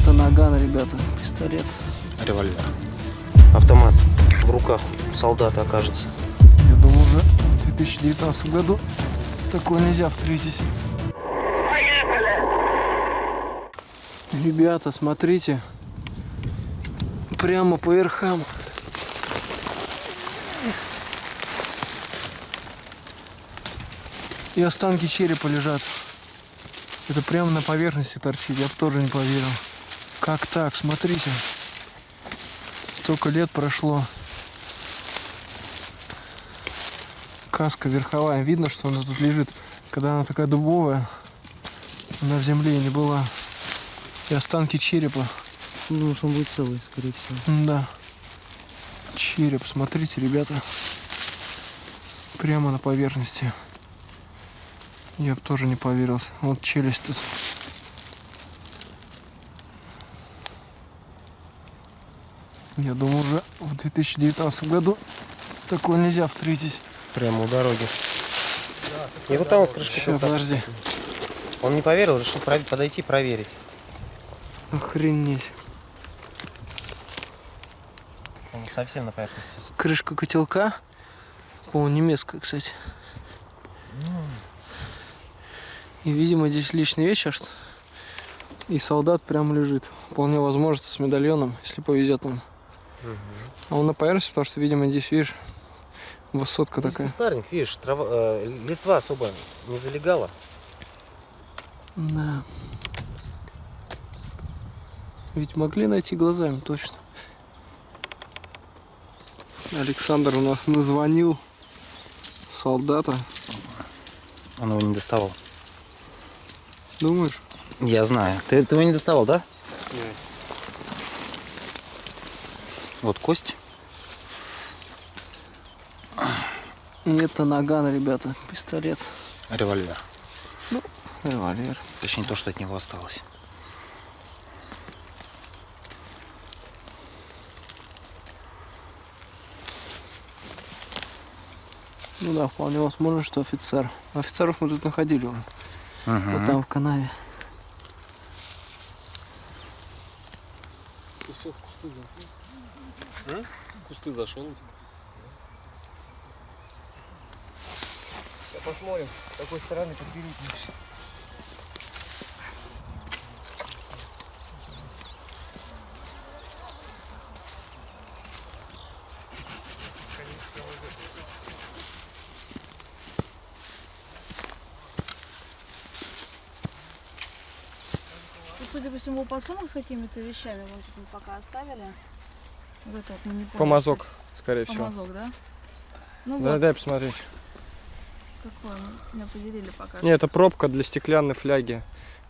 Это наган, ребята, пистолет. Револьвер. Автомат в руках солдата окажется. Я думаю, уже в 2019 году такое нельзя встретить. Ребята, смотрите. Прямо по верхам. И останки черепа лежат. Это прямо на поверхности торчит. Я бы тоже не поверил. Как так? Смотрите. Столько лет прошло. Каска верховая. Видно, что она тут лежит. Когда она такая дубовая, она в земле не была. И останки черепа. Ну уж он будет целый, скорее всего. Да. Череп. Смотрите, ребята. Прямо на поверхности. Я бы тоже не поверил. Вот челюсть тут. Я думаю, уже в 2019 году такое нельзя встретить. Прямо у дороги. И вот там вот крышка. Сейчас, подожди. Он не поверил, решил подойти проверить. Охренеть. Он совсем на поверхности. Крышка котелка. По-моему, немецкая, кстати. И, видимо, здесь личные вещи, аж. И солдат прям лежит. Вполне возможно, с медальоном, если повезет нам. А он на поверхности, потому что, видимо, здесь, видишь, высотка такая. Старенький, видишь, листва особо не залегала. Да. Ведь могли найти глазами, точно. Александр у нас назвонил солдата. Он его не доставал. Думаешь? Я знаю. Ты его не доставал, да? Нет. Вот кость. И это наган, ребята, пистолет. Револьвер. Ну, револьвер. Точнее, то, что от него осталось. Ну да, вполне возможно, что офицер. Офицеров мы тут находили уже. Угу. Вот там в канаве. Кусты зашел. Посмотрим, с какой стороны подберите. Судя по всему, подсумок с какими-то вещами вот тут мы пока оставили. Вот это вот мы не поняли. Помазок, скорее всего. Помазок, да? Ну Да, вот, дай посмотреть. такое мы определили пока. Не, это пробка для стеклянной фляги.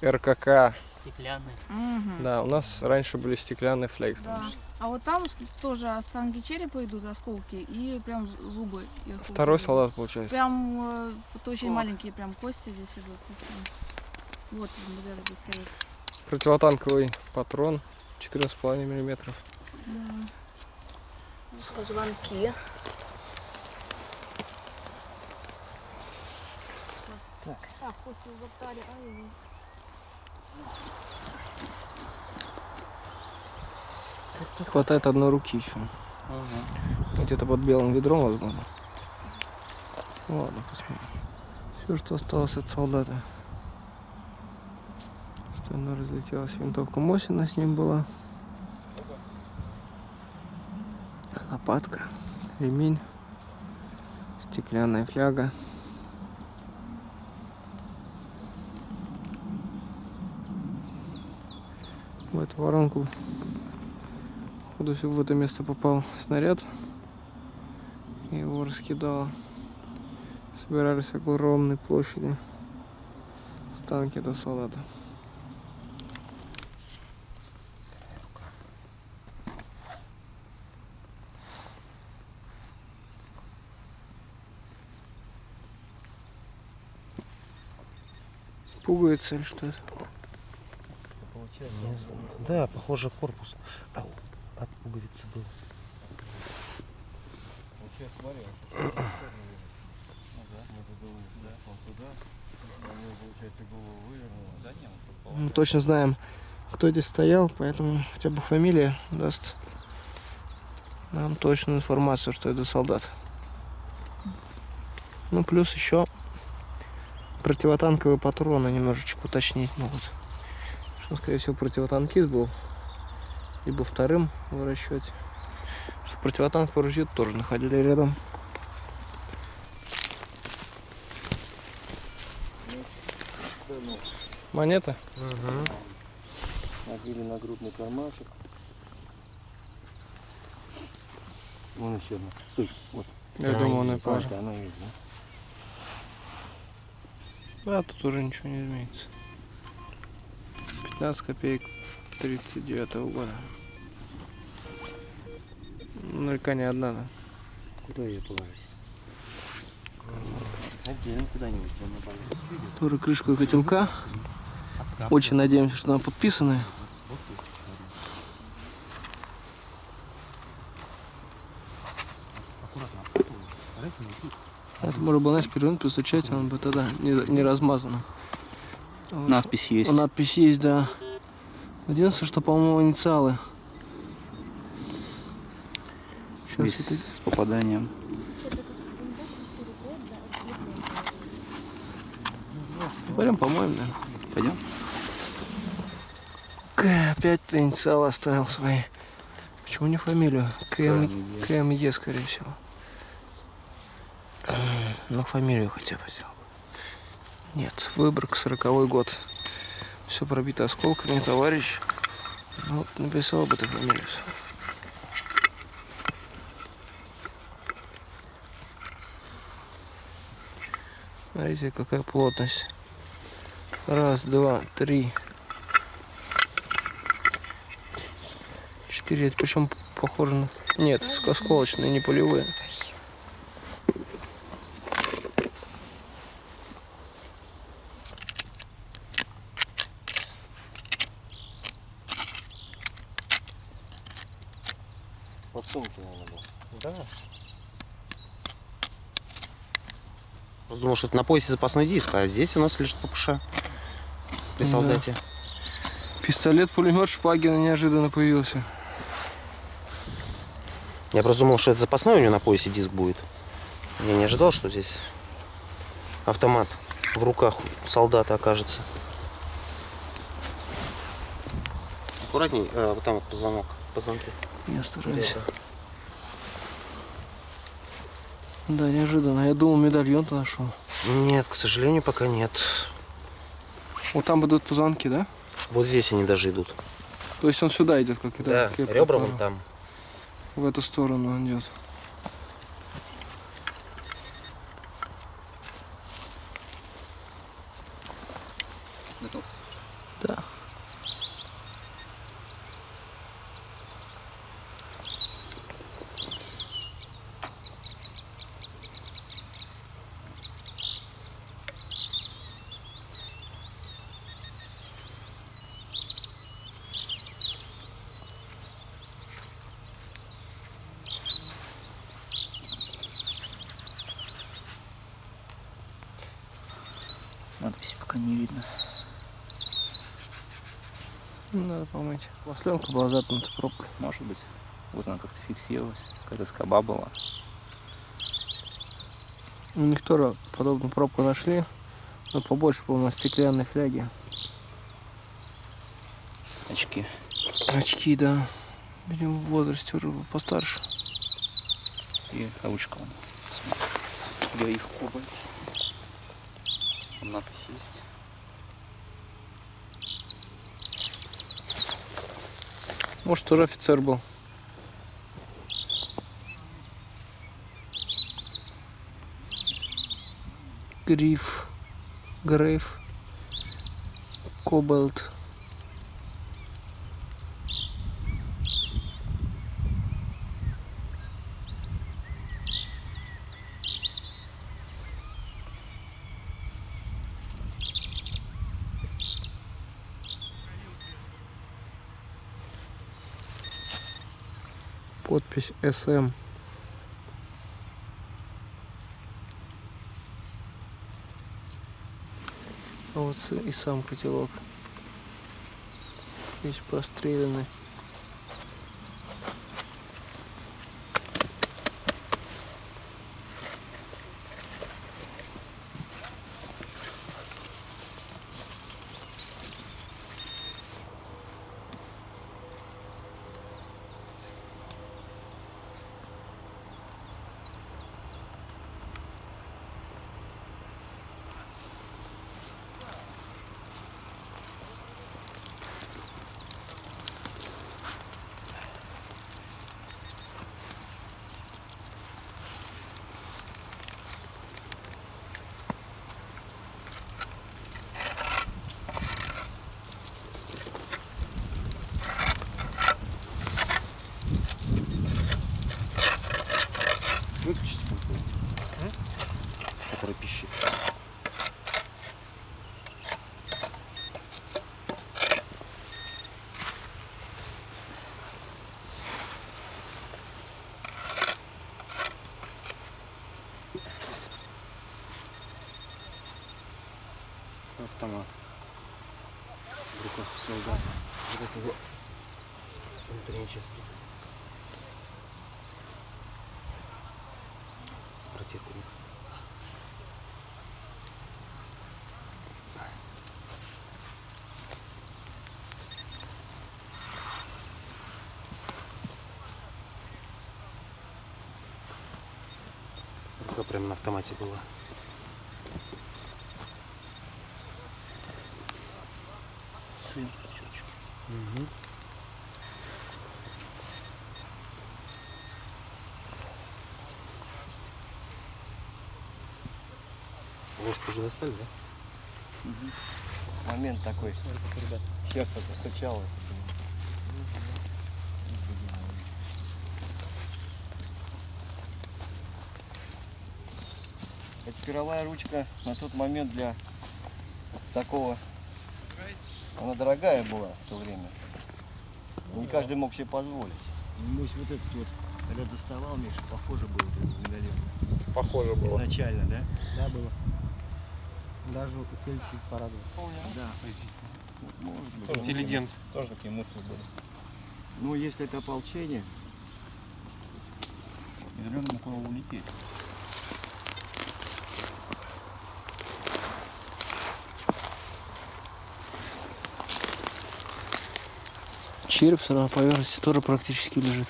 РКК. Стеклянный. Мгм. Да, у нас раньше были стеклянные фляги. в том Да. числе. А вот там тоже останки черепа идут, осколки, и прям зубы. И осколки Второй идут. солдат, получается. Прям вот очень маленькие прям кости здесь идут совсем. Вот даже достает. Противотанковый патрон 14,5 миллиметров. Позвонки. Так. Так, кости затали. Ай. Хватает одной руки еще. Где-то под белым ведром, возможно. Ладно, посмотрим. Все, что осталось от солдата. Остальное разлетелось. Винтовка Мосина с ним была. Лопатка, ремень, стеклянная фляга. В эту воронку, походу, в это место попал снаряд. И его раскидало. Собирались огромной площади останки до солдата. Пугается или что это? Да, похоже, корпус. Ау, от пуговицы был. Мы точно знаем, кто здесь стоял, поэтому хотя бы фамилия даст нам точную информацию, что это солдат. Ну, плюс еще противотанковые патроны немножечко уточнить могут. Что, скорее всего, противотанкист был, либо вторым в расчете. Что противотанковое ружье тоже находили рядом. Монета? Набили нагрудный кармашек. Вон еще одна. Стой, вот. Я думаю, он и есть, положил. она есть, да? Да, тут уже ничего не изменится. 15 копеек 39-го года. Наверняка не одна, да. Куда ее положить? Отдельно куда-нибудь. Тоже крышка котелка. Очень надеемся, что она подписанная. Это можно было, знаешь, перевернуть, постучать, он бы тогда не размазано. Вот. Надпись есть. Надпись есть, да. Единственное, что, по-моему, инициалы. Сейчас Без с попаданием. пойдем помоем, да. Пойдем? Опять ты инициалы оставил свои. Почему не фамилию? КМЕ, скорее всего. Ну, фамилию хотя бы взял. Нет, Выборг, 40-й год. Все пробито осколками, товарищ. Ну, написал бы ты фамилию. Смотрите, какая плотность. Раз, два, три. 4. Это причем похоже на... Нет, осколочные, не полевые. Под сумки, наверное, был. Да. Я думал, что это на поясе запасной диск, а здесь у нас лежит ППШ при солдате. Пистолет, пулемет Шпагина неожиданно появился. Я просто думал, что это запасной у него на поясе диск будет. Я не ожидал, что здесь автомат в руках у солдата окажется. Аккуратней, вот там вот позвонки. Я стараюсь. Да, неожиданно. Я думал, медальон-то нашел. Нет, к сожалению, пока нет. Вот там будут позвонки, да? Вот здесь они даже идут. То есть он сюда идет, как это? Да, как я ребра понял. вон там. В эту сторону он идет. Готов. Да. Надписи пока не видно. Надо помыть. Масленка была заткнута пробкой. Может быть. Вот она как-то фиксировалась. Какая-то скоба была. У них тоже подобную пробку нашли, но побольше, по-моему, на стеклянной фляге. Очки. Очки, да. Видимо, в возрасте уже постарше. И ручка. Вон. Посмотри. Гриф кобальт. Там надпись есть. Может, тоже офицер был. Гриф, Грейф, Кобальт. Подпись СМ. А вот и сам котелок. Весь простреленный. Выключите пульт, который пищит. Автомат в руках у солдата. Вот это его внутренняя часть. Противку нет. Рука прямо на автомате была. Угу. Ложку уже достали, да? Момент такой. Сердце застучало. Это перовая ручка на тот момент для такого. Она дорогая была в то время. Не каждый мог себе позволить. Мусь вот этот вот, когда доставал, Миша, похоже было этот медальон. Похоже было. Изначально, да? Да, было. Даже успели чуть порадовать. Да. Может быть. Интеллигент. Тоже такие мысли были. Ну, если это ополчение, Медальон мог улететь. Череп на поверхности тоже практически лежит.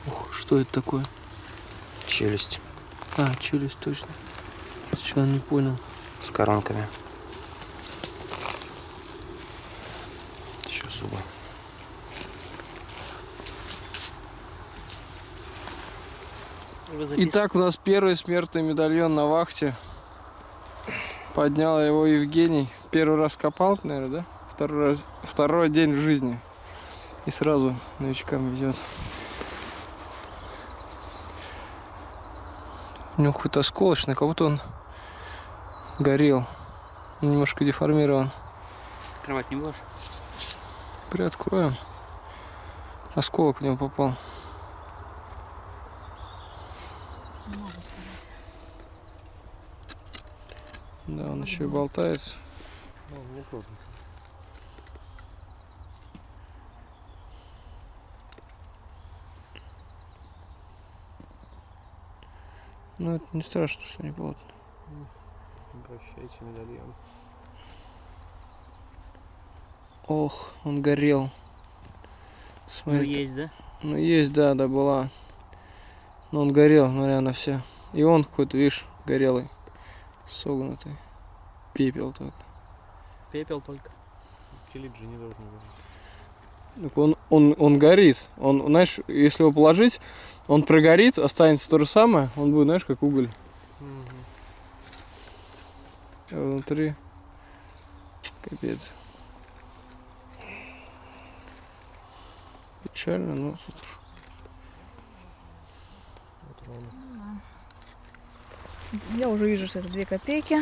Ух, что это такое? Челюсть А, челюсть точно. Сейчас не понял. с коронками. Еще зубы. Итак, у нас первый смертный медальон на вахте. Поднял его Евгений. Первый раз копал, наверное, да? Второй день в жизни. И сразу новичкам везет. У него какой-то осколочный, как будто он горел. Немножко деформирован. Открывать не будешь? Приоткроем. Осколок в него попал. Не могу сказать. Да, он еще и болтается. Ну, это не страшно, что не плотно. Прощайте, медальон. Ох, он горел. Смотри, есть, да? ну есть, да, была. Но он горел, смотря на все. И он какой-то, видишь, горелый, согнутый. Пепел только. Пепел только. Келит же не должен быть. Так он горит. Он, знаешь, если его положить, он прогорит, останется то же самое. Он будет, знаешь, как уголь. А внутри капец. Печально, но слушай. Я уже вижу, что это 2 копейки.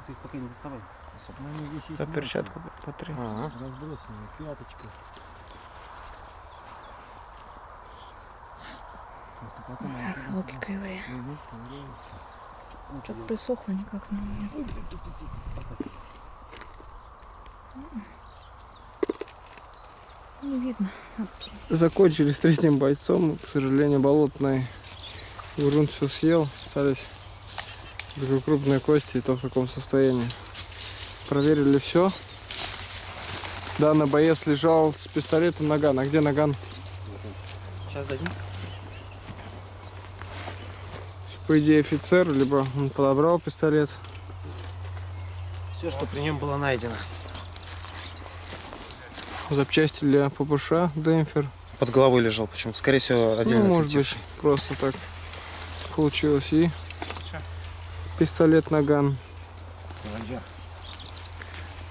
Ты их пока не доставай. По перчатку по 3. Разбросанные, пяточка. Луки кривые. Что-то присохло никак на меня. Не видно. Надо посмотреть. Закончили с 3-м бойцом. К сожалению, болотный грунт все съел. Остались только крупные кости, и то в таком состоянии. Проверили все. Данный боец лежал с пистолетом наган. А где наган? Сейчас дадим. По идее офицер, либо он подобрал пистолет. Все, что при нем было найдено. Запчасти для ППШ, демпфер. Под головой лежал, почему-то. Скорее всего, Ну, отдельно может быть, отлетевший. просто так получилось. И пистолет наган.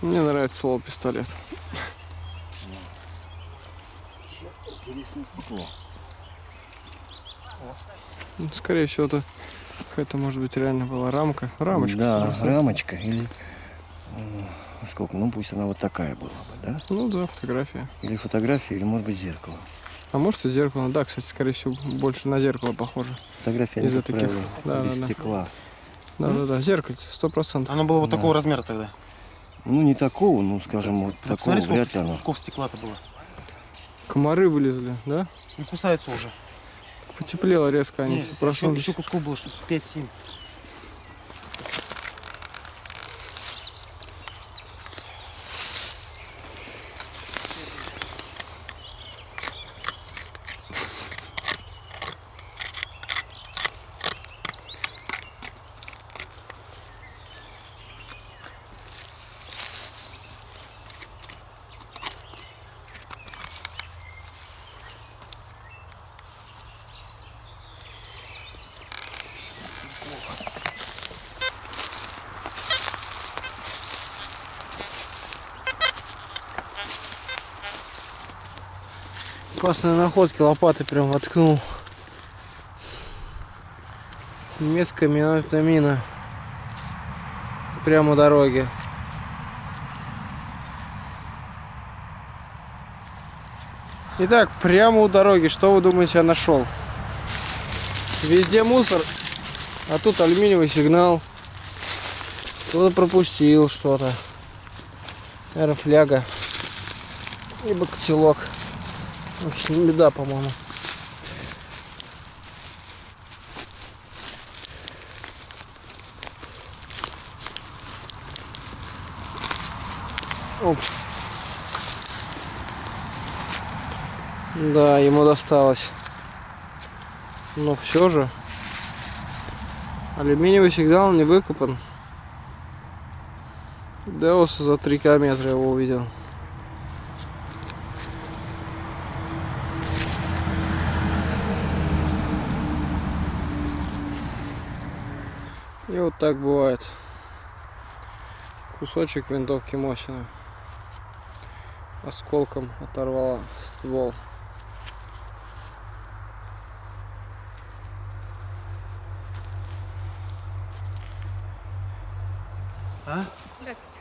Мне нравится слово пистолет. Интересное стекло. Ну, скорее всего, это какая-то, может быть, реально была рамка. Рамочка. Да, 100%. рамочка или... Сколько? Ну пусть она вот такая была бы, да? Ну да, фотография. Или фотография, или может быть зеркало. А может и зеркало. Да, кстати, скорее всего, больше на зеркало похоже. Фотография, Из-за как таких. правило, Да, без да, да. стекла. Да. Зеркальце, 100%. Оно было вот Да. такого размера тогда. Ну не такого, ну скажем, вот Да такого посмотри, сколько вряд ли оно. кусков стекла-то было. Комары вылезли, да? Не кусаются уже. Потеплело резко, они Нет, проснулись. еще кусков было, что 5-7. Классные находки, лопаты прям воткнул. Немецкая минометная мина. Прямо у дороги. Итак, прямо у дороги, что вы думаете, я нашел? Везде мусор, а тут алюминиевый сигнал. Кто-то пропустил что-то. Наверное, фляга. Либо котелок. В общем, беда, по-моему. Оп. Да, ему досталось. Но все же алюминиевый сигнал не выкопан. Деус за 3 километра его увидел. И вот так бывает. Кусочек винтовки Мосина осколком оторвала ствол. А? Здравствуйте.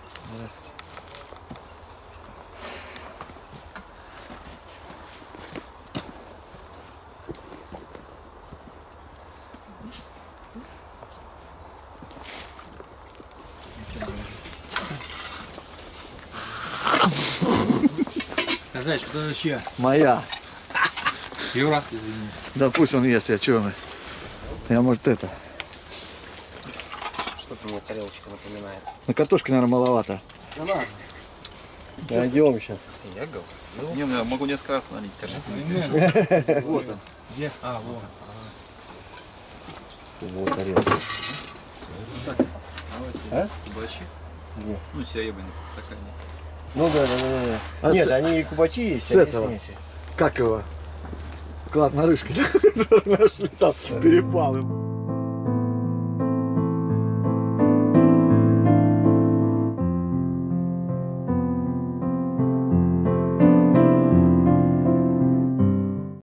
Сказать, что это чья? Моя. Юра, извини. Да пусть он ест, я черный. Я, может, это. Что-то мне тарелочка напоминает. На картошке, наверное, маловато. Да ладно. Дойдем сейчас. Я говорю. Не, ну я могу несколько раз налить, кажется. Вот он. Где? А, вот. Вот тарелка. А? Кубачи? Где? Ну, серебряный в стакане. Ну да. А Нет, с- они и кубачи есть, с а есть этого? смеси. Как его? Клад на рыжке. Нашли там, перепал им.